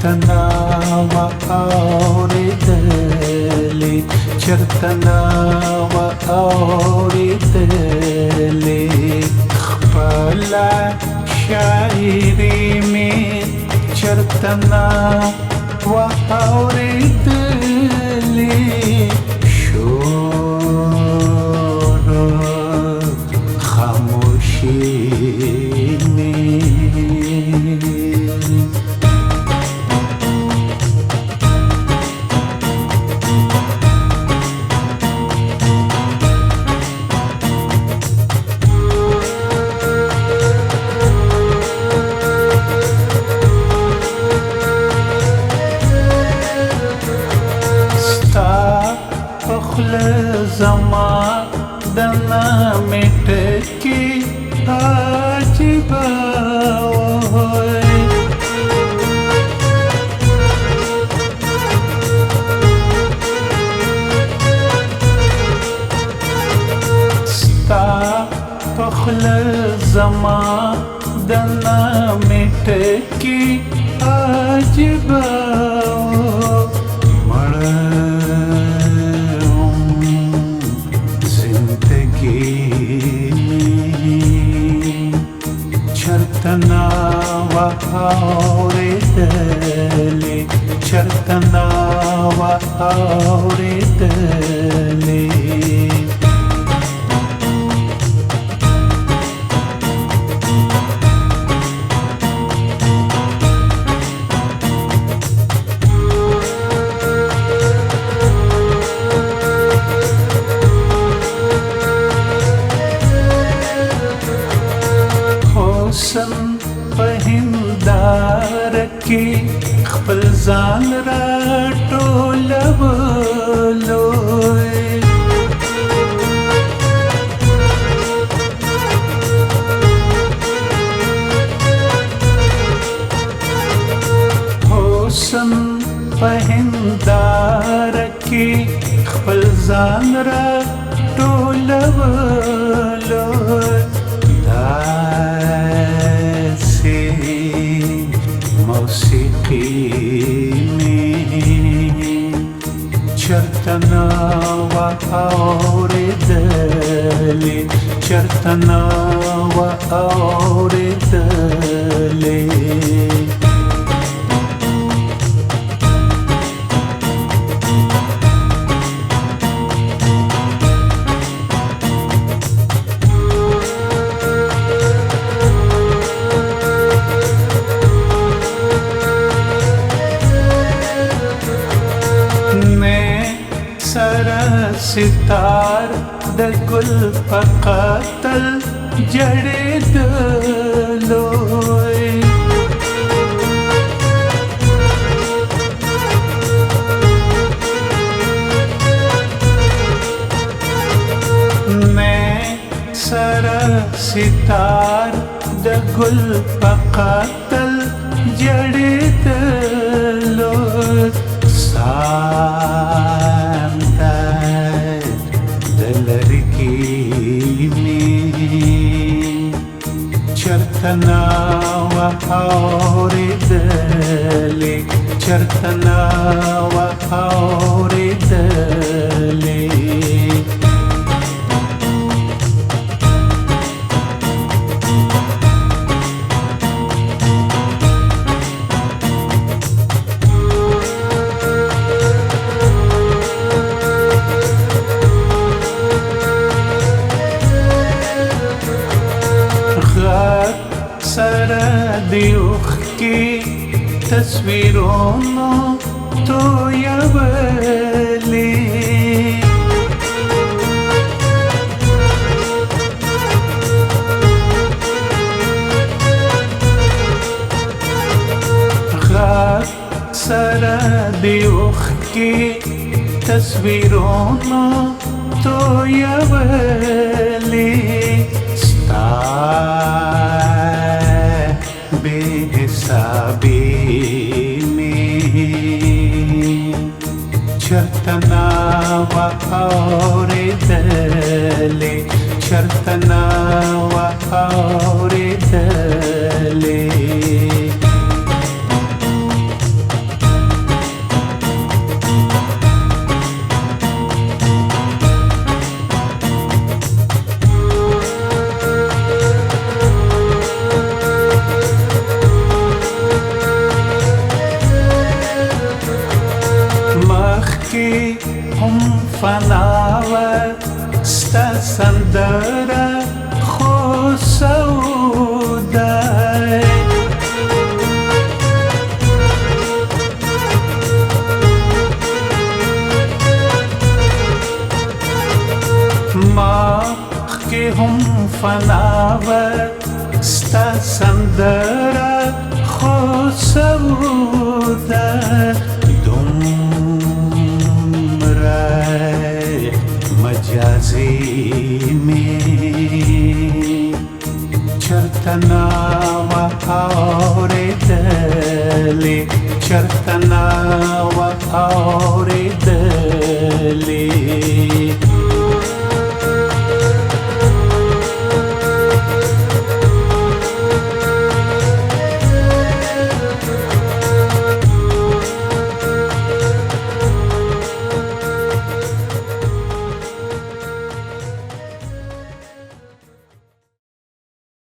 چرتنا و اوریدلی چرتنا و اوریدلی خپلا شاعری می چرتنا و اوریدلی شور خاموشی زما دنا مټکی عجیب وای ستا پخل زما دنا مټکی عجیب چرتنا و اوریدلی چرتنا و اوریدلی حسن په هندار کې خپل ځان را ټولولو حسن په هندار کې خپل ځان را ټولولو موسیقی میں چرتنا و اوریدلی چرتنا و اوریدلی ستار د ګل په قاتل جړېدلوی میں سره ستار د ګل په قاتل جړېدلوی چرتنا و اوریدلی چرتنا و اوریدلی سره دیوخ کی تصویرونو تو یولی غاب سره دیوخ کی تصویرونو تو یولی بے حسابی میں چرتنا و اوریدلی چرتنا و اوریدلی سندره خو سودای ما که هم فناوه ستا سندره خو سوده دومره مجازي می چرته ناوه اورېدلې چرته ناوه اورېدلې